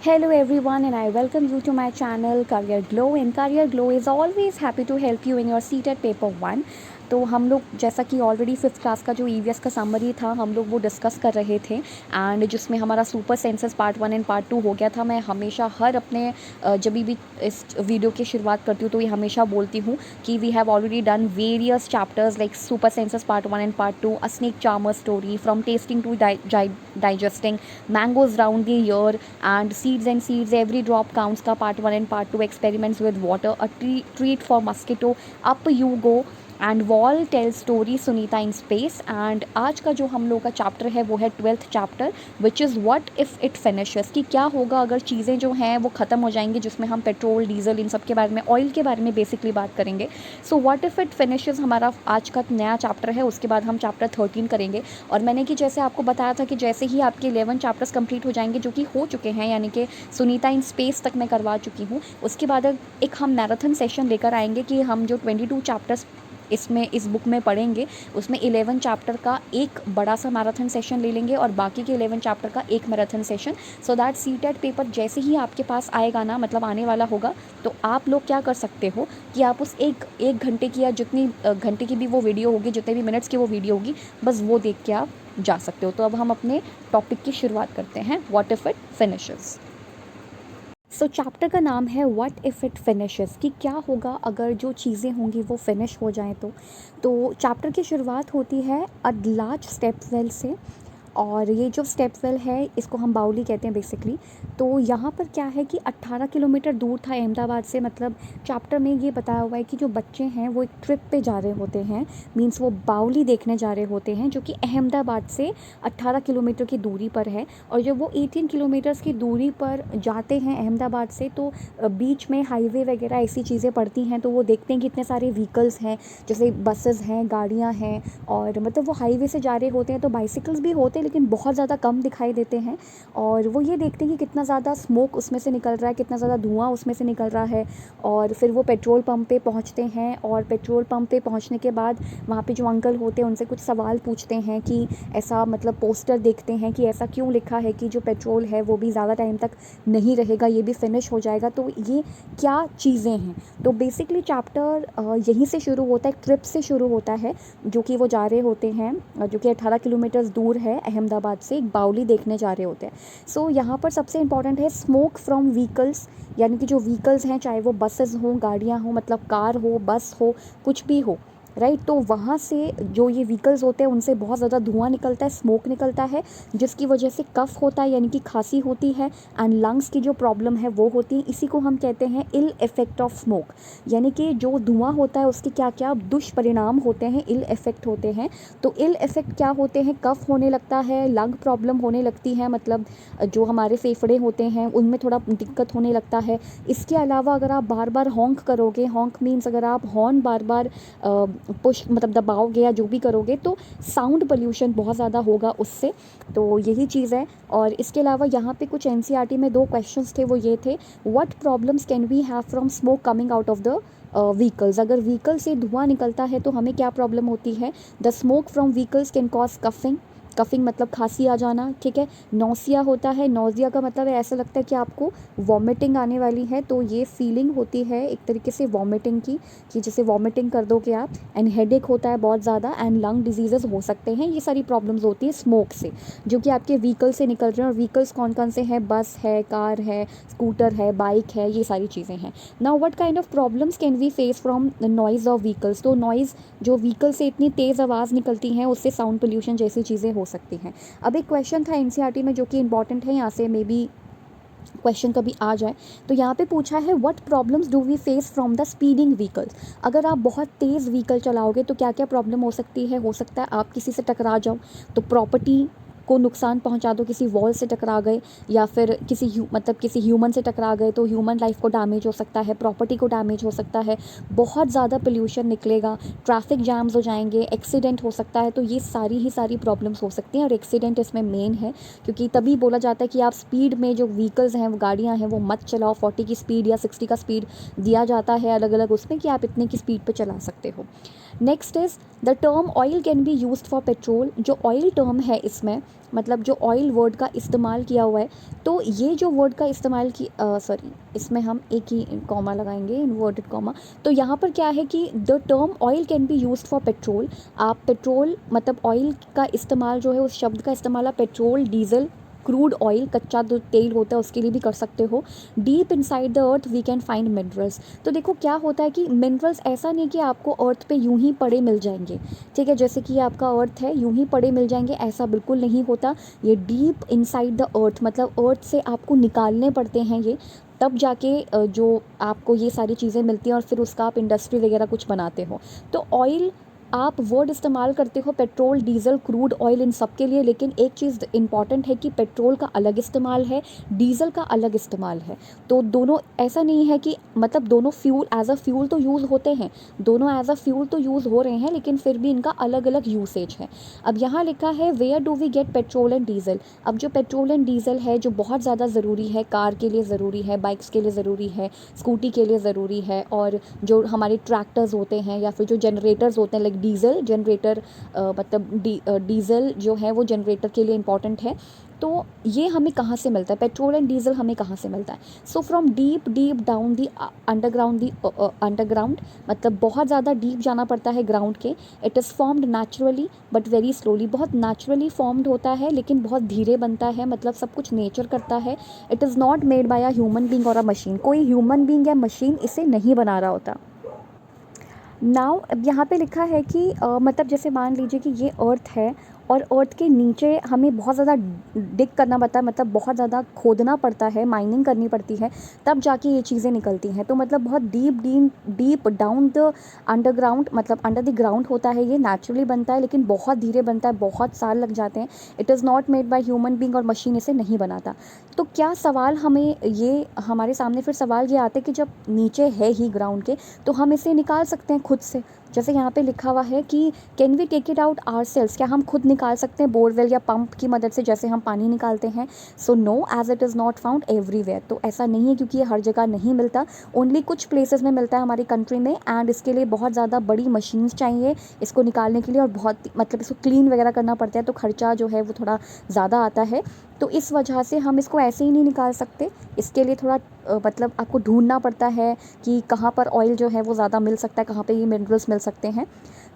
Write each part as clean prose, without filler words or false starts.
Hello everyone and I welcome you to my channel Career Glow, and Career Glow is always happy to help you in your CTET paper 1। तो हम लोग जैसा कि already 5th class का जो EVS का summary था हम लोग वो डिस्कस कर रहे थे, एंड जिसमें हमारा super senses part 1 and part 2 हो गया था। मैं हमेशा हर अपने जब भी इस वीडियो की शुरुआत करती हूँ तो ये हमेशा बोलती हूँ कि we have already done various chapters like super senses part 1 and part 2, a snake charmer story, from tasting to digesting, mangoes round the year and seeds, every drop counts का part 1 and part 2, experiments with water, a treat for mosquito, up you go, and wall tale story Sunita in space. And आज का जो हम लोग का chapter है वो है 12th chapter, which is what if it finishes, कि क्या होगा अगर चीज़ें जो हैं वो ख़त्म हो जाएंगी, जिसमें हम पेट्रोल डीजल इन सब के बारे में, ऑयल के बारे में बेसिकली बात करेंगे। So what if it finishes हमारा आज का नया चैप्टर है। उसके बाद हम चैप्टर 13 करेंगे। और मैंने कि जैसे आपको बताया था कि जैसे ही आपके 11 चैप्टर्स कंप्लीट हो जाएंगे, जो कि हो चुके हैं, यानी कि सुनीता इन स्पेस तक मैं करवा चुकी हूँ, उसके बाद एक हम मैराथन सेशन लेकर आएंगे कि हम जो 22 चैप्टर्स इसमें इस बुक में पढ़ेंगे उसमें 11 चैप्टर का एक बड़ा सा मैराथन सेशन ले लेंगे और बाकी के 11 चैप्टर का एक marathon session, so that CTET paper जैसे ही आपके पास आएगा ना, मतलब आने वाला होगा, तो आप लोग क्या कर सकते हो कि आप उस एक घंटे की या जितनी घंटे की भी वो वीडियो होगी, जितने भी मिनट्स की वो वीडियो होगी, बस वो देख के आप जा सकते हो। तो अब हम अपने टॉपिक की शुरुआत करते हैं, what if it finishes. So chapter का नाम है व्हाट इफ़ इट फिनिशेस, कि क्या होगा अगर जो चीज़ें होंगी वो फिनिश हो जाएं। तो चैप्टर की शुरुआत होती है अ लार्ज स्टेप वेल से, और ये जो स्टेप वेल है इसको हम बाउली कहते हैं बेसिकली। तो यहाँ पर क्या है कि 18 किलोमीटर दूर था अहमदाबाद से, मतलब चैप्टर में ये बताया हुआ है कि जो बच्चे हैं वो एक ट्रिप पे जा रहे होते हैं, मींस वो बाउली देखने जा रहे होते हैं, जो कि अहमदाबाद से 18 किलोमीटर की दूरी पर है। और जब वो 18 किलोमीटर्स की दूरी पर जाते हैं अहमदाबाद से, तो बीच में हाईवे वगैरह ऐसी चीज़ें पड़ती हैं, तो वो देखते हैं कि इतने सारे व्हीकल्स हैं, जैसे बसेस हैं, गाड़ियाँ हैं, और मतलब वो हाईवे से जा रहे होते हैं, तो बाइसिकल्स भी होते हैं लेकिन बहुत ज़्यादा कम दिखाई देते हैं। और वो ये देखते हैं कि कितना ज़्यादा स्मोक उसमें से निकल रहा है, कितना ज़्यादा धुआं उसमें से निकल रहा है। और फिर वो पेट्रोल पंप पे पहुंचते हैं, और पेट्रोल पंप पे पहुंचने के बाद वहाँ पे जो अंकल होते हैं उनसे कुछ सवाल पूछते हैं कि ऐसा, मतलब पोस्टर देखते हैं कि ऐसा क्यों लिखा है कि जो पेट्रोल है वो भी ज़्यादा टाइम तक नहीं रहेगा, ये भी फिनिश हो जाएगा, तो ये क्या चीज़ें हैं। तो बेसिकली चैप्टर यहीं से शुरू होता है, ट्रिप से शुरू होता है, जो कि वो जा रहे होते हैं, जो कि 18 किलोमीटर्स दूर है अहमदाबाद से, एक बाउली देखने जा रहे होते हैं। सो यहाँ पर सबसे इंपॉर्टेंट है स्मोक फ्रॉम व्हीकल्स, यानी कि जो व्हीकल्स हैं, चाहे वो बसेस हों, गाड़ियाँ हों, मतलब कार हो, बस हो, कुछ भी हो, राइट। तो वहाँ से जो ये व्हीकल्स होते हैं उनसे बहुत ज़्यादा धुआं निकलता है, स्मोक निकलता है, जिसकी वजह से कफ होता है, यानी कि खांसी होती है, एंड लंग्स की जो प्रॉब्लम है वो होती है। इसी को हम कहते हैं इल इफ़ेक्ट ऑफ स्मोक, यानी कि जो धुआं होता है उसके क्या क्या दुष्परिणाम होते हैं, इल इफ़ेक्ट होते हैं। तो इल इफ़ेक्ट क्या होते हैं, कफ होने लगता है, लंग प्रॉब्लम होने लगती है, मतलब जो हमारे फेफड़े होते हैं उनमें थोड़ा दिक्कत होने लगता है। इसके अलावा अगर आप बार बार हॉन्क करोगे, हॉन्क मीन्स अगर आप हॉर्न बार बार पुश मतलब दबाओगे या जो भी करोगे, तो साउंड पोल्यूशन बहुत ज़्यादा होगा उससे। तो यही चीज़ है। और इसके अलावा यहाँ पे कुछ एनसीईआरटी में 2 क्वेश्चंस थे, वो ये थे, what problems can we have from smoke coming out of the vehicles. अगर व्हीकल से धुआं निकलता है तो हमें क्या प्रॉब्लम होती है। The smoke from vehicles can cause coughing, coughing मतलब खांसी आ जाना, ठीक है। नौसिया होता है, नौसिया का मतलब है ऐसा लगता है कि आपको वॉमिटिंग आने वाली है, तो ये फीलिंग होती है एक तरीके से वॉमिटिंग की, कि जैसे वॉमिटिंग कर दोगे आप। एंड हेडेक होता है बहुत ज़्यादा, एंड लंग डिजीज़ेस हो सकते हैं। ये सारी प्रॉब्लम्स होती है स्मोक से, जो कि आपके व्हीकल से निकल रहे हैं। और व्हीकल्स कौन कौन से हैं, बस है, कार है, स्कूटर है, बाइक है, ये सारी चीज़ें हैं। Now what kind of problems can we face from the noise of vehicles. तो नॉइज़, जो व्हीकल से इतनी तेज़ आवाज़ निकलती हैं, उससे साउंड पोल्यूशन जैसी चीज़ें हो सकती हैं। अब एक क्वेश्चन था एनसीईआरटी में जो कि इंपॉर्टेंट है, यहाँ से मे बी क्वेश्चन कभी आ जाए। तो यहाँ पे पूछा है what problems do we face from the speeding vehicles. अगर आप बहुत तेज़ व्हीकल चलाओगे तो क्या क्या प्रॉब्लम हो सकती है। हो सकता है आप किसी से टकरा जाओ, तो प्रॉपर्टी को नुकसान पहुंचा दो, किसी वॉल से टकरा गए, या फिर मतलब किसी ह्यूमन से टकरा गए तो ह्यूमन लाइफ को डैमेज हो सकता है, प्रॉपर्टी को डैमेज हो सकता है, बहुत ज़्यादा पोल्यूशन निकलेगा, ट्रैफिक जैम्स हो जाएंगे, एक्सीडेंट हो सकता है। तो ये सारी प्रॉब्लम्स हो सकती हैं, और एक्सीडेंट इसमें मेन है, क्योंकि तभी बोला जाता है कि आप स्पीड में, जो व्हीकल्स हैं, वो गाड़ियाँ हैं, वो मत चलाओ। 40 की स्पीड या 60 का स्पीड दिया जाता है अलग अलग उसमें, कि आप इतने की स्पीड पर चला सकते हो। Next is the term oil can be used for petrol. जो ऑयल टर्म है इसमें, मतलब जो ऑयल वर्ड का इस्तेमाल किया हुआ है, तो ये जो वर्ड का इस्तेमाल की सॉरी, इसमें हम एक ही कॉमा लगाएंगे, इन्वर्टेड कॉमा। तो यहाँ पर क्या है कि the term oil can be used for petrol. आप पेट्रोल मतलब ऑयल का इस्तेमाल जो है, उस शब्द का इस्तेमाल आप पेट्रोल, डीजल, क्रूड ऑयल, कच्चा जो तेल होता है उसके लिए भी कर सकते हो। Deep inside the earth we can find minerals. तो देखो क्या होता है कि मिनरल्स ऐसा नहीं कि आपको अर्थ पे यूं ही पड़े मिल जाएंगे, ठीक है, जैसे कि ये आपका अर्थ है यूं ही पड़े मिल जाएंगे, ऐसा बिल्कुल नहीं होता। ये डीप इनसाइड द अर्थ मतलब अर्थ से आपको निकालने पड़ते हैं ये, तब जाके जो आपको ये सारी चीज़ें मिलती हैं और फिर उसका आप इंडस्ट्री वगैरह कुछ बनाते हो। तो ऑयल आप वर्ड इस्तेमाल करते हो पेट्रोल, डीजल, क्रूड ऑयल, इन सब के लिए, लेकिन एक चीज़ इंपॉर्टेंट है कि पेट्रोल का अलग इस्तेमाल है, डीजल का अलग इस्तेमाल है। तो दोनों, ऐसा नहीं है कि मतलब दोनों फ्यूल एज अ फ्यूल तो यूज़ होते हैं, दोनों एज अ फ्यूल तो यूज़ हो रहे हैं, लेकिन फिर भी इनका अलग अलग यूसेज है। अब यहाँ लिखा है where do we get petrol and diesel. अब जो पेट्रोल एंड डीजल है जो बहुत ज़्यादा ज़रूरी है, कार के लिए ज़रूरी है, बाइक्स के लिए ज़रूरी है, स्कूटी के लिए ज़रूरी है, और जो हमारे ट्रैक्टर्स होते हैं या फिर जो जनरेटर्स होते हैं लाइक डीजल जनरेटर, मतलब डीजल जो है वो जनरेटर के लिए इम्पॉर्टेंट है। तो ये हमें कहाँ से मिलता है, पेट्रोल एंड डीजल हमें कहाँ से मिलता है? So from deep deep down the underground, मतलब बहुत ज़्यादा डीप जाना पड़ता है ग्राउंड के। It is formed naturally but very slowly, बहुत नेचुरली फॉर्म्ड होता है लेकिन बहुत धीरे बनता है, मतलब सब कुछ नेचर करता है। It is not made by a human being और अ मशीन, कोई ह्यूमन बींग या मशीन इसे नहीं बना रहा होता। नाउ अब यहाँ पे लिखा है कि मतलब जैसे मान लीजिए कि ये अर्थ है और अर्थ के नीचे हमें बहुत ज़्यादा डिग करना पड़ता है, मतलब बहुत ज़्यादा खोदना पड़ता है, माइनिंग करनी पड़ती है, तब जाके ये चीज़ें निकलती हैं। तो मतलब बहुत deep deep deep down the underground, मतलब अंडर द ग्राउंड होता है, ये नेचुरली बनता है लेकिन बहुत धीरे बनता है, बहुत साल लग जाते हैं। It is not made by human being और मशीन इसे नहीं बनाता। तो क्या सवाल हमें ये हमारे सामने फिर सवाल ये आते हैं कि जब नीचे है ही ग्राउंड के, तो हम इसे निकाल सकते हैं खुद से। जैसे यहाँ पे लिखा हुआ है कि can we take it out ourselves, क्या हम खुद निकाल सकते हैं बोरवेल या पंप की मदद से जैसे हम पानी निकालते हैं? So no, as it is not found everywhere. तो ऐसा नहीं है क्योंकि ये हर जगह नहीं मिलता, ओनली कुछ प्लेसेस में मिलता है हमारी कंट्री में, एंड इसके लिए बहुत ज़्यादा बड़ी मशीन्स चाहिए इसको निकालने के लिए, और बहुत मतलब इसको क्लीन वगैरह करना पड़ता है, तो खर्चा जो है वो थोड़ा ज़्यादा आता है। तो इस वजह से हम इसको ऐसे ही नहीं निकाल सकते, इसके लिए थोड़ा मतलब आपको ढूंढना पड़ता है कि कहाँ पर ऑयल जो है वो ज़्यादा मिल सकता है, कहाँ पे ये मिनरल्स मिल सकते हैं।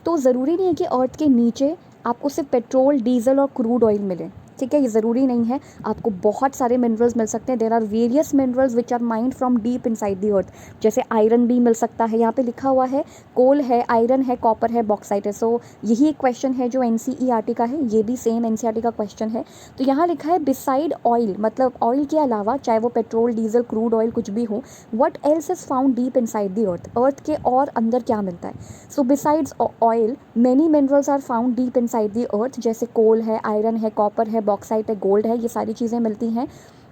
तो ज़रूरी नहीं है कि अर्थ के नीचे आपको सिर्फ पेट्रोल, डीजल और क्रूड ऑयल मिले, ठीक है, ये ज़रूरी नहीं है, आपको बहुत सारे मिनरल्स मिल सकते हैं। There are various minerals which are mined from deep inside the earth. जैसे आयरन भी मिल सकता है, यहाँ पे लिखा हुआ है कोल है, आयरन है, कॉपर है, बॉक्साइट है। सो यही एक क्वेश्चन है जो NCERT का है, ये भी सेम NCERT का क्वेश्चन है। तो यहाँ लिखा है बिसाइड ऑयल, मतलब ऑयल के अलावा, चाहे वो पेट्रोल, डीजल, क्रूड ऑयल कुछ भी हो, what else is found deep inside the earth, earth के और अंदर क्या मिलता है? So besides oil many minerals are found deep inside the earth, जैसे कोल है, आयरन है, कॉपर है, बॉक्साइट है, गोल्ड है, ये सारी चीज़ें मिलती हैं।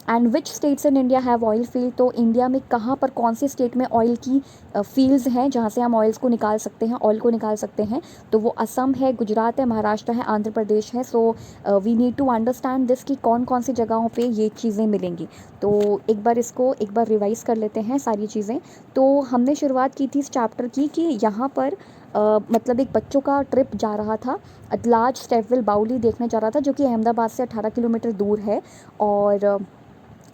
And which states in India have oil field, तो इंडिया में कहाँ पर, कौन सी स्टेट में ऑयल की फील्ड्स हैं जहाँ से हम ऑयल्स को निकाल सकते हैं, ऑयल को निकाल सकते हैं? तो वो असम है, गुजरात है, महाराष्ट्र है, आंध्र प्रदेश है। So we need to understand this कि कौन कौन सी जगहों पे ये चीज़ें मिलेंगी। तो एक बार इसको एक बार रिवाइज़ कर लेते हैं सारी चीज़ें। तो हमने शुरुआत की थी इस चैप्टर की कि यहाँ पर मतलब एक बच्चों का ट्रिप जा रहा था, लार्ज स्टेपवेल बाउली देखने जा रहा था, जो कि अहमदाबाद से 18 किलोमीटर दूर है। और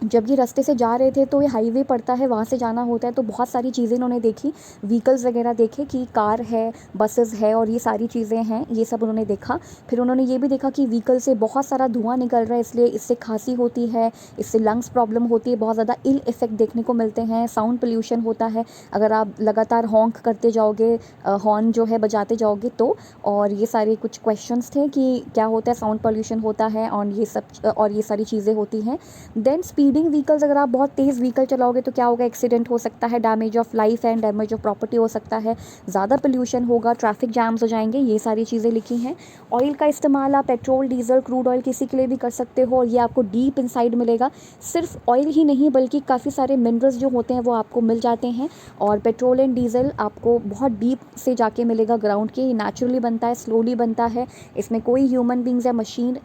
जब ये रास्ते से जा रहे थे तो ये हाईवे पड़ता है, वहाँ से जाना होता है, तो बहुत सारी चीज़ें इन्होंने देखी, व्हीकल्स वगैरह देखे कि कार है, बसेस है और ये सारी चीज़ें हैं, ये सब उन्होंने देखा। फिर उन्होंने ये भी देखा कि व्हीकल से बहुत सारा धुआं निकल रहा है, इसलिए इससे खांसी होती है, इससे लंग्स प्रॉब्लम होती है, बहुत ज़्यादा इल इफ़ेक्ट देखने को मिलते हैं, साउंड पोल्यूशन होता है अगर आप लगातार हॉन्क करते जाओगे, हॉर्न जो है बजाते जाओगे तो। और ये सारे कुछ क्वेश्चंस थे कि क्या होता है, साउंड पोल्यूशन होता है और ये सारी चीज़ें होती हैं। देन स्पीडिंग व्हीकल्स, अगर आप बहुत तेज़ व्हीकल चलाओगे तो क्या होगा, एक्सीडेंट हो सकता है, damage of life and damage of property हो सकता है, ज़्यादा पोल्यूशन होगा, ट्रैफिक जैम्स हो जाएंगे, ये सारी चीज़ें लिखी हैं। ऑयल का इस्तेमाल आप पेट्रोल, डीजल, क्रूड ऑयल किसी के लिए भी कर सकते हो, और ये आपको डीप इनसाइड मिलेगा। सिर्फ ऑयल ही नहीं बल्कि काफ़ी सारे मिनरल्स जो होते हैं वो आपको मिल जाते हैं। और पेट्रोल एंड डीजल आपको बहुत डीप से जाके मिलेगा ग्राउंड के, ये नेचुरली बनता है, स्लोली बनता है, इसमें कोई ह्यूमन बींग्स या मशीन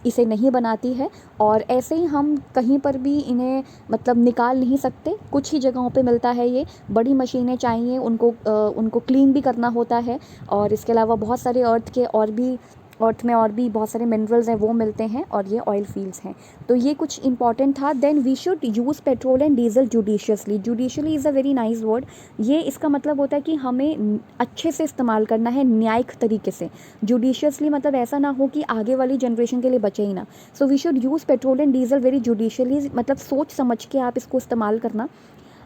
इसे नहीं बनाती है। और ऐसे ही हम कहीं पर भी इन्हें मतलब निकाल नहीं सकते, कुछ ही जगहों पे मिलता है ये, बड़ी मशीनें चाहिए, उनको क्लीन भी करना होता है। और इसके अलावा बहुत सारे अर्थ के और भी अर्थ में और भी बहुत सारे मिनरल्स हैं वो मिलते हैं, और ये ऑयल फील्ड्स हैं। तो ये कुछ इंपॉर्टेंट था। Then we should use petrol and diesel judiciously. Judicially is a very nice word. ये इसका मतलब होता है कि हमें अच्छे से इस्तेमाल करना है, न्यायिक तरीके से। जुडिशियसली मतलब ऐसा ना हो कि आगे वाली जनरेशन के लिए बचे ही ना। So we should use petrol and diesel very judicially, मतलब सोच समझ के आप इसको इस्तेमाल करना।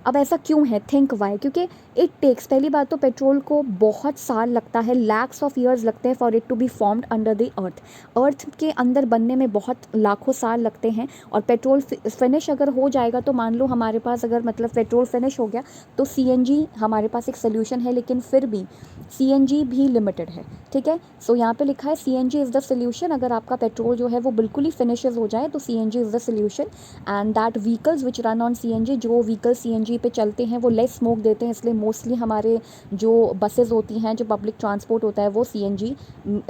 अब ऐसा क्यों है, थिंक वाई, क्योंकि इट टेक्स, पहली बात तो पेट्रोल को बहुत साल लगता है, लैक्स ऑफ ईयर्स लगते हैं for it to be formed under the earth. Earth के अंदर बनने में बहुत लाखों साल लगते हैं। और पेट्रोल फिनिश अगर हो जाएगा तो मान लो हमारे पास अगर मतलब पेट्रोल फिनिश हो गया तो सीएनजी हमारे पास एक सोल्यूशन है, लेकिन फिर भी सीएनजी भी लिमिटेड है। ठीक है, सो यहाँ पे लिखा है सीएनजी इज़ द सोल्यूशन। अगर आपका पेट्रोल जो है वो बिल्कुल ही फिनिशेज हो जाए तो CNG is the solution. And that vehicles which run on CNG, जो व्हीकल सीएनजी पे चलते हैं वो लेस स्मोक देते हैं, इसलिए मोस्टली हमारे जो बसेस होती हैं, जो पब्लिक ट्रांसपोर्ट होता है वो सीएनजी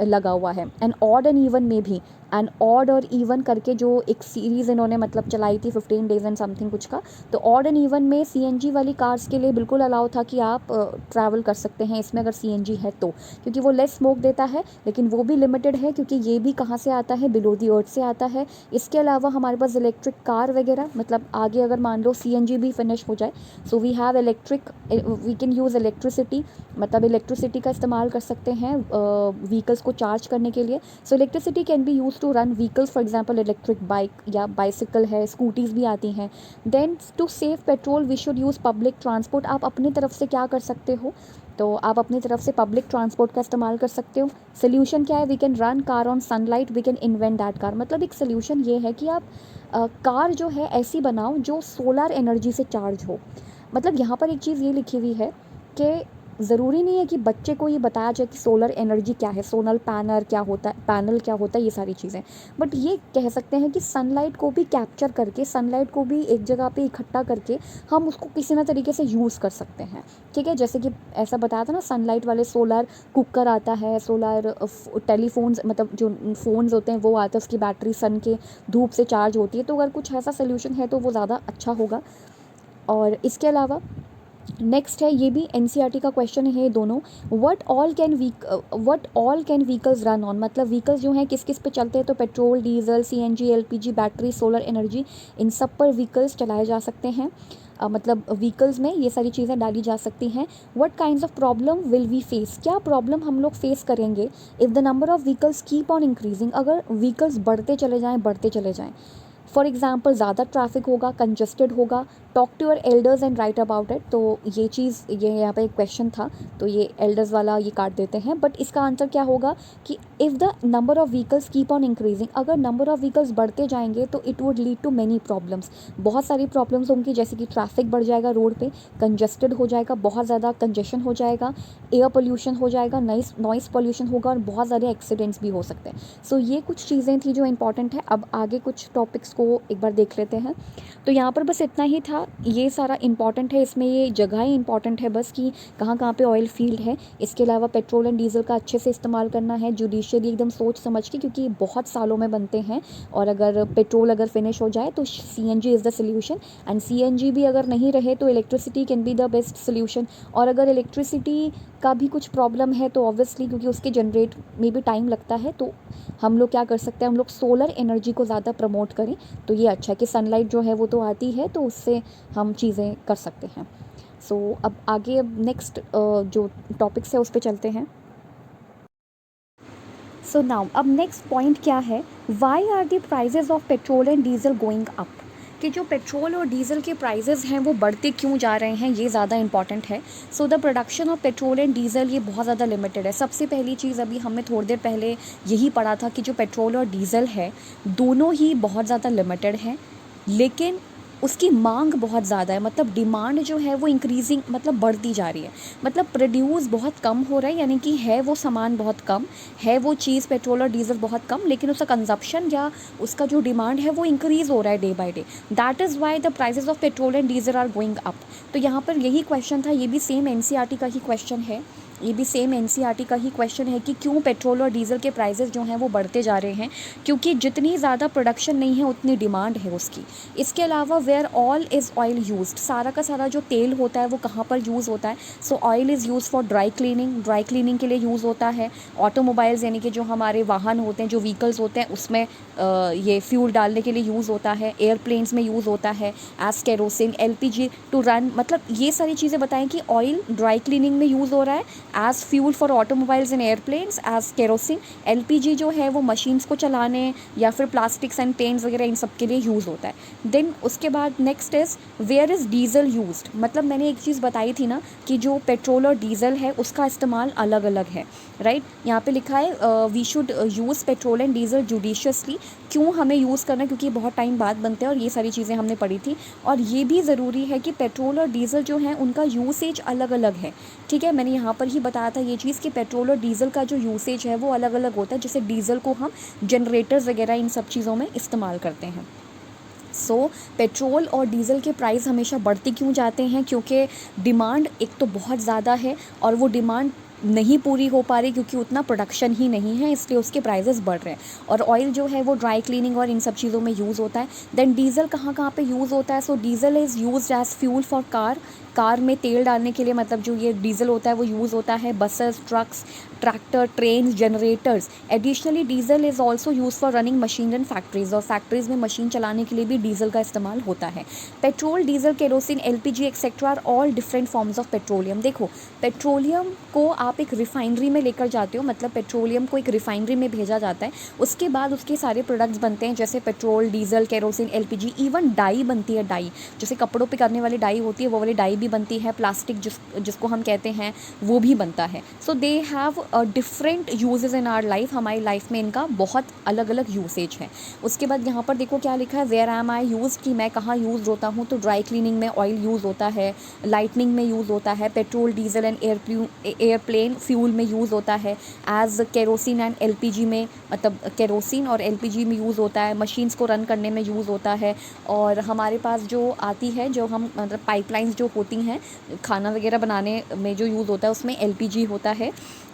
लगा हुआ है। एंड ऑड एंड इवन में भी, एंड ऑड और इवन करके जो एक सीरीज़ इन्होंने मतलब चलाई थी 15 डेज एंड समथिंग कुछ का, तो ऑड एंड इवन में सीएनजी वाली कार्स के लिए बिल्कुल अलाउ था कि आप ट्रैवल कर सकते हैं इसमें अगर सीएनजी है तो, क्योंकि वो लेस स्मोक देता है, लेकिन वो भी लिमिटेड है क्योंकि ये भी कहाँ से आता है, बिलो दी अर्थ से आता है। इसके अलावा हमारे पास इलेक्ट्रिक कार वगैरह, मतलब आगे अगर मान लो सीएनजी भी फिनिश हो जाए, so we have electric, we can use electricity, मतलब इलेक्ट्रिसिटी का इस्तेमाल कर सकते हैं व्हीकल्स को चार्ज करने के लिए। So electricity can be use to run vehicles, for example electric bike या बाइसिकल है, स्कूटीज़ भी आती हैं। Then to save petrol we should use public transport. आप अपनी तरफ से क्या कर सकते हो, तो आप अपनी तरफ से पब्लिक ट्रांसपोर्ट का इस्तेमाल कर सकते हो। सोल्यूशन क्या है, we can run car on sunlight, we can invent that car. मतलब एक सोल्यूशन ये है कि आप कार जो है ऐसी बनाओ जो सोलर एनर्जी से चार्ज हो। मतलब यहाँ पर एक चीज़ ये लिखी हुई है कि ज़रूरी नहीं है कि बच्चे को ये बताया जाए कि सोलर एनर्जी क्या है, सोलर पैनल क्या होता है, ये सारी चीज़ें, बट ये कह सकते हैं कि सनलाइट को भी कैप्चर करके, सनलाइट को भी एक जगह पे इकट्ठा करके हम उसको किसी ना तरीके से यूज़ कर सकते हैं। ठीक है, जैसे कि ऐसा बताया था ना, सनलाइट वाले सोलर कुकर आता है, सोलर टेलीफोन्स, मतलब जो फ़ोन्स होते हैं वो आते हैं, उसकी बैटरी सन के धूप से चार्ज होती है। तो अगर कुछ ऐसा सोल्यूशन है तो वो ज़्यादा अच्छा होगा। और इसके अलावा नेक्स्ट है, ये भी एनसीईआरटी का क्वेश्चन है दोनों, what all can vehicles run on, मतलब व्हीकल्स जो हैं किस किस पे चलते हैं, तो petrol, diesel, CNG, LPG, battery, solar energy, इन सब पर व्हीकल्स चलाए जा सकते हैं। मतलब व्हीकल्स में ये सारी चीज़ें डाली जा सकती हैं। What kinds of problem will we face, क्या प्रॉब्लम हम लोग फेस करेंगे if the number of vehicles keep on increasing, अगर व्हीकल्स बढ़ते चले जाएँ। फॉर एग्जाम्पल ज़्यादा ट्रैफिक होगा, कंजस्टेड होगा। Talk to your elders and write about it. तो ये चीज़, ये यहाँ पे एक क्वेश्चन था, तो ये एल्डर्स वाला ये काट देते हैं, बट इसका आंसर क्या होगा कि if the number of vehicles keep on increasing, अगर नंबर ऑफ व्हीकल्स बढ़ते जाएंगे तो it would lead to many problems, बहुत सारी प्रॉब्लम्स होंगी, जैसे कि ट्रैफिक बढ़ जाएगा रोड पे, कंजस्टेड हो जाएगा, बहुत ज़्यादा कंजेशन हो जाएगा, एयर पोल्यूशन हो जाएगा, नॉइस पोल्यूशन होगा, और बहुत सारे एक्सीडेंट्स भी हो सकते हैं। सो ये कुछ चीज़ें थी जो इंपॉर्टेंट है। अब आगे कुछ टॉपिक्स को एक बार देख लेते हैं। तो यहाँ पर बस इतना ही था, ये सारा इंपॉर्टेंट है, इसमें ये जगह ही इंपॉर्टेंट है बस कि कहाँ कहाँ पे ऑयल फील्ड है। इसके अलावा पेट्रोल एंड डीजल का अच्छे से इस्तेमाल करना है, जुडिशियली एकदम सोच समझ के, क्योंकि बहुत सालों में बनते हैं। और अगर पेट्रोल अगर फिनिश हो जाए तो CNG is the solution, and CNG भी अगर नहीं रहे तो electricity can be the best solution. और अगर इलेक्ट्रिसिटी का भी कुछ प्रॉब्लम है तो ऑब्वियसली, क्योंकि उसके जनरेट में भी टाइम लगता है, तो हम लोग क्या कर सकते हैं, हम लोग सोलर एनर्जी को ज़्यादा प्रमोट करें। तो ये अच्छा है कि सनलाइट जो है वो तो आती है, तो उससे हम चीज़ें कर सकते हैं। सो अब आगे, अब नेक्स्ट जो टॉपिक्स है उस पर चलते हैं। सो नाउ अब नेक्स्ट पॉइंट क्या है, why are the prices of petrol and diesel going up, कि जो पेट्रोल और डीजल के प्राइजेज़ हैं वो बढ़ते क्यों जा रहे हैं, ये ज़्यादा इंपॉर्टेंट है। So the production of petrol and diesel ये बहुत ज़्यादा लिमिटेड है। सबसे पहली चीज़, अभी हमने थोड़ी देर पहले यही पढ़ा था कि जो पेट्रोल और डीजल है दोनों ही बहुत ज़्यादा लिमिटेड हैं, लेकिन उसकी मांग बहुत ज़्यादा है, मतलब डिमांड जो है वो इंक्रीजिंग, मतलब बढ़ती जा रही है। मतलब प्रोड्यूस बहुत कम हो रहा है, यानी कि है वो सामान बहुत कम, है वो चीज़ पेट्रोल और डीजल बहुत कम, लेकिन उसका कंजप्शन या उसका जो डिमांड है वो इंक्रीज़ हो रहा है day by day. That is why the prices of petrol and diesel are going up. तो यहाँ पर यही क्वेश्चन था, ये भी सेम एनसीईआरटी का ही क्वेश्चन है ये भी सेम एनसीईआरटी का ही क्वेश्चन है कि क्यों पेट्रोल और डीजल के प्राइसेस जो हैं वो बढ़ते जा रहे हैं, क्योंकि जितनी ज़्यादा प्रोडक्शन नहीं है उतनी डिमांड है उसकी। इसके अलावा where all is oil used, सारा का सारा जो तेल होता है वो कहाँ पर यूज़ होता है? सो oil is use for dry cleaning के लिए यूज़ होता है। ऑटोमोबाइल्स यानी कि जो हमारे वाहन होते हैं, जो व्हीकल्स होते हैं, उसमें ये फ्यूल डालने के लिए यूज़ होता है। एयरप्लेन्स में यूज़ होता है as kerosene. LPG to run, मतलब ये सारी चीज़ें बताएं कि ऑयल ड्राई क्लीनिंग में यूज़ हो रहा है as fuel for automobiles and airplanes as kerosene. LPG जो है वो मशीन्स को चलाने या फिर प्लास्टिक्स एंड पेंट्स वगैरह इन सब के लिए यूज़ होता है। देन उसके बाद next is where is diesel used, मतलब मैंने एक चीज़ बताई थी ना कि जो पेट्रोल और डीजल है उसका इस्तेमाल अलग अलग है, राइट। यहाँ पे लिखा है we should use petrol and diesel judiciously. क्यों हमें यूज़ करना है? क्योंकि बहुत टाइम बाद बनते हैं और ये सारी चीज़ें हमने पढ़ी थी। और ये भी ज़रूरी है कि पेट्रोल और डीजल जो है उनका यूसेज अलग अलग है, ठीक है। मैंने यहाँ पर ही बताया था ये चीज़ कि पेट्रोल और डीजल का जो यूसेज है वो अलग अलग होता है। जैसे डीजल को हम जनरेटर्स वगैरह इन सब चीज़ों में इस्तेमाल करते हैं। सो पेट्रोल और डीज़ल के प्राइस हमेशा बढ़ते क्यों जाते हैं? क्योंकि डिमांड एक तो बहुत ज़्यादा है और वो डिमांड नहीं पूरी हो पा रही क्योंकि उतना प्रोडक्शन ही नहीं है, इसलिए उसके प्राइसेस बढ़ रहे हैं। और ऑयल जो है वो ड्राई क्लीनिंग और इन सब चीज़ों में यूज़ होता है। देन डीजल कहाँ कहाँ पे यूज़ होता है? So diesel is used as fuel for car में तेल डालने के लिए, मतलब जो ये डीजल होता है वो यूज़ होता है buses, trucks, tractor, train, generators. Additionally diesel is also use for running machine in factories, और फैक्ट्रीज़ में मशीन चलाने के लिए भी डीजल का इस्तेमाल होता है। Petrol, diesel, kerosene, LPG etcetera are all different forms of petroleum. देखो, पेट्रोलियम को आप एक रिफाइनरी में लेकर जाते हो, मतलब पेट्रोलियम को एक रिफाइनरी में भेजा जाता है, उसके बाद उसके सारे प्रोडक्ट्स बनते हैं जैसे petrol, diesel, kerosene, LPG. Even dye बनती है, डाई जैसे कपड़ों पे करने वाली डाई होती है वो वाली डाई भी बनती है। प्लास्टिक जिसको हम कहते हैं वो भी बनता है। So they have different usages in our life, हमारी लाइफ में इनका बहुत अलग अलग यूसेज है। उसके बाद यहाँ पर देखो क्या लिखा है, वेयर एम आई यूज, कि मैं कहाँ यूज़ होता हूँ। तो ड्राई क्लीनिंग में ऑयल यूज़ होता है, लाइटनिंग में यूज़ होता है, petrol, diesel and airplane fuel में यूज़ होता है, एज केरोसिन एंड एलपीजी में, मतलब केरोसिन और एलपीजी में यूज़ होता है, मशीन्स को रन करने में यूज़ होता है। और हमारे पास जो आती है, जो हम मतलब पाइपलाइंस जो होती हैं खाना वगैरह बनाने में जो यूज़ होता है उसमें एलपीजी होता है,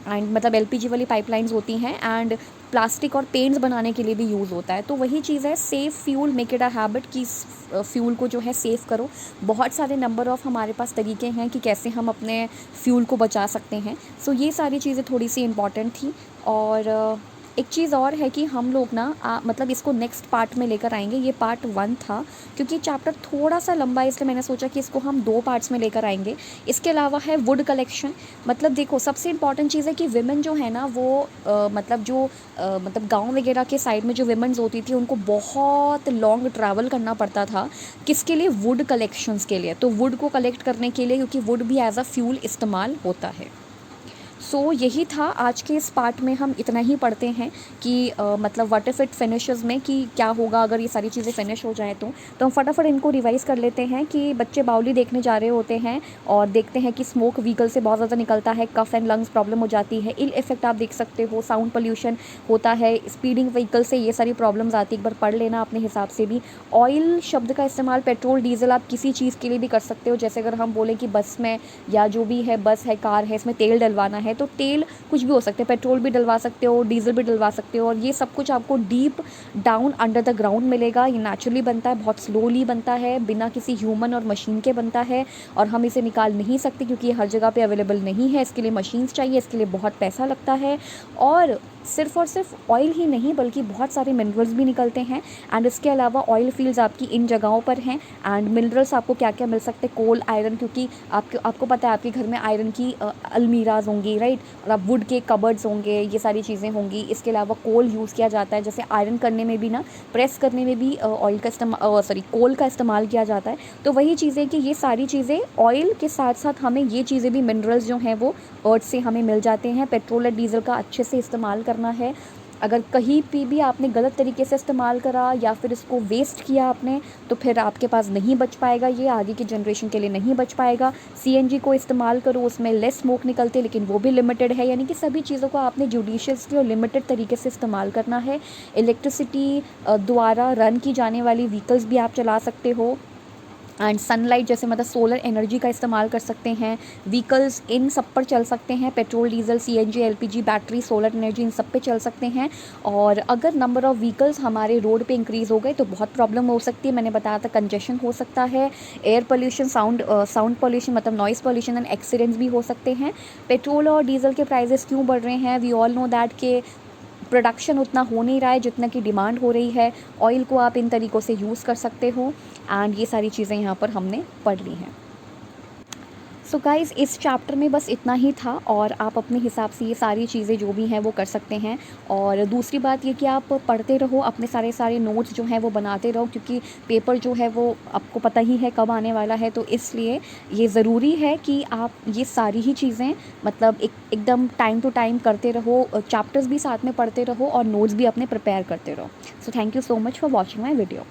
एंड मतलब एलपीजी वाली पाइपलाइंस होती हैं। एंड प्लास्टिक और पेंट्स बनाने के लिए भी यूज़ होता है। तो वही चीज़ है, safe fuel, make it a habit, कि फ्यूल को जो है सेफ़ करो। बहुत सारे नंबर ऑफ़ हमारे पास तरीके हैं कि कैसे हम अपने फ्यूल को बचा सकते हैं। सो ये सारी चीज़ें थोड़ी सी इम्पॉर्टेंट थी। और एक चीज़ और है कि हम लोग ना मतलब इसको नेक्स्ट पार्ट में लेकर आएंगे। ये पार्ट 1 था, क्योंकि चैप्टर थोड़ा सा लंबा है इसलिए मैंने सोचा कि इसको हम 2 पार्ट्स में लेकर आएंगे। इसके अलावा है वुड कलेक्शन। मतलब देखो, सबसे इम्पॉर्टेंट चीज़ है कि विमेन जो है ना वो मतलब गाँव वगैरह के साइड में जो विमेन्स होती थी उनको बहुत लॉन्ग ट्रैवल करना पड़ता था। किसके लिए? वुड कलेक्शंस के लिए। तो वुड को कलेक्ट करने के लिए, क्योंकि वुड भी एज अ फ्यूल इस्तेमाल होता है। सो यही था आज के इस पार्ट में। हम इतना ही पढ़ते हैं कि मतलब व्हाट इफ़ इट फिनिशेस में, कि क्या होगा अगर ये सारी चीज़ें फिनिश हो जाए। तो हम फटाफट इनको रिवाइज़ कर लेते हैं कि बच्चे बाउली देखने जा रहे होते हैं और देखते हैं कि स्मोक व्हीकल से बहुत ज़्यादा निकलता है, कफ एंड लंग्स प्रॉब्लम हो जाती है, इल इफेक्ट आप देख सकते हो, साउंड पोल्यूशन होता है, स्पीडिंग व्हीकल से ये सारी प्रॉब्लम्स आती है। एक बार पढ़ लेना अपने हिसाब से भी। ऑयल शब्द का इस्तेमाल पेट्रोल, डीजल आप किसी चीज़ के लिए भी कर सकते हो। जैसे अगर हम बोलें कि बस में, या जो भी है, बस है, कार है, इसमें तेल डलवाना है, तो तेल कुछ भी हो सकते हैं, पेट्रोल भी डलवा सकते हो, डीजल भी डलवा सकते हो। और ये सब कुछ आपको deep down under the ground मिलेगा। ये नेचुरली बनता है, बहुत स्लोली बनता है, बिना किसी ह्यूमन और मशीन के बनता है। और हम इसे निकाल नहीं सकते क्योंकि ये हर जगह पे अवेलेबल नहीं है। इसके लिए मशीन्स चाहिए, इसके लिए बहुत पैसा लगता है। और सिर्फ ऑयल ही नहीं बल्कि बहुत सारे मिनरल्स भी निकलते हैं। एंड इसके अलावा ऑयल फील्ड्स आपकी इन जगहों पर हैं। एंड मिनरल्स आपको क्या क्या मिल सकते हैं? कोल, आयरन, क्योंकि आपको पता है आपके घर में आयरन की अलमीराज होंगी, राइट। और आप वुड के कबर्ड्स होंगे, ये सारी चीज़ें होंगी। इसके अलावा कोल यूज़ किया जाता है, जैसे आयरन करने में भी ना, प्रेस करने में भी ऑयल का इस्तेमाल कोल का इस्तेमाल किया जाता है। तो वही चीज़ें कि ये सारी चीज़ें ऑयल के साथ साथ हमें ये चीज़ें भी, मिनरल्स जो हैं वो अर्थ से हमें मिल जाते हैं। पेट्रोल और डीजल का अच्छे से इस्तेमाल करना है। अगर कहीं पे भी आपने गलत तरीके से इस्तेमाल करा या फिर इसको वेस्ट किया आपने, तो फिर आपके पास नहीं बच पाएगा, ये आगे की जनरेशन के लिए नहीं बच पाएगा। सीएनजी को इस्तेमाल करो, उसमें लेस स्मोक निकलते, लेकिन वो भी लिमिटेड है। यानी कि सभी चीज़ों को आपने जुडिशियसली और लिमिटेड तरीके से इस्तेमाल करना है। इलेक्ट्रिसिटी द्वारा रन की जाने वाली व्हीकल्स भी आप चला सकते हो। एंड सनलाइट जैसे मतलब सोलर एनर्जी का इस्तेमाल कर सकते हैं। व्हीकल्स इन सब पर चल सकते हैं, petrol, diesel, CNG, LPG, battery, solar energy, इन सब पे चल सकते हैं। और अगर नंबर ऑफ़ व्हीकल्स हमारे रोड पे इंक्रीज़ हो गए तो बहुत प्रॉब्लम हो सकती है। मैंने बताया था कंजेशन हो सकता है, एयर पोल्यूशन, साउंड पोल्यूशन मतलब नॉइज़ पोल्यूशन एंड एक्सीडेंट्स भी हो सकते हैं। पेट्रोल और डीजल के प्राइजेस क्यों बढ़ रहे हैं? वी ऑल नो दैट के प्रोडक्शन उतना हो नहीं रहा है जितना की डिमांड हो रही है। ऑयल को आप इन तरीक़ों से यूज़ कर सकते हो एंड ये सारी चीज़ें यहाँ पर हमने पढ़ ली हैं। सो गाइज़, इस चैप्टर में बस इतना ही था और आप अपने हिसाब से ये सारी चीज़ें जो भी हैं वो कर सकते हैं। और दूसरी बात ये कि आप पढ़ते रहो, अपने सारे नोट्स जो हैं वो बनाते रहो, क्योंकि पेपर जो है वो आपको पता ही है कब आने वाला है। तो इसलिए ये ज़रूरी है कि आप ये सारी ही चीज़ें मतलब एकदम टाइम टू टाइम करते रहो, चैप्टर्स भी साथ में पढ़ते रहो और नोट्स भी अपने प्रिपेयर करते रहो। So thank you so much for watching my video.